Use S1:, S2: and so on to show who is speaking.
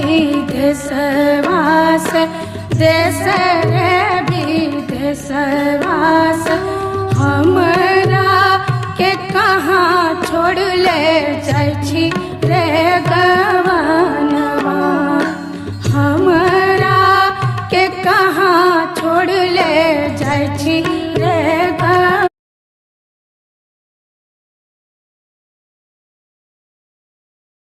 S1: विदेशवास देश रे विदेशवास हमरा के कहाँ छोड़ ले जाइ छी रे गवनवा हमरा के कहाँ छोड़ ले जाइ छी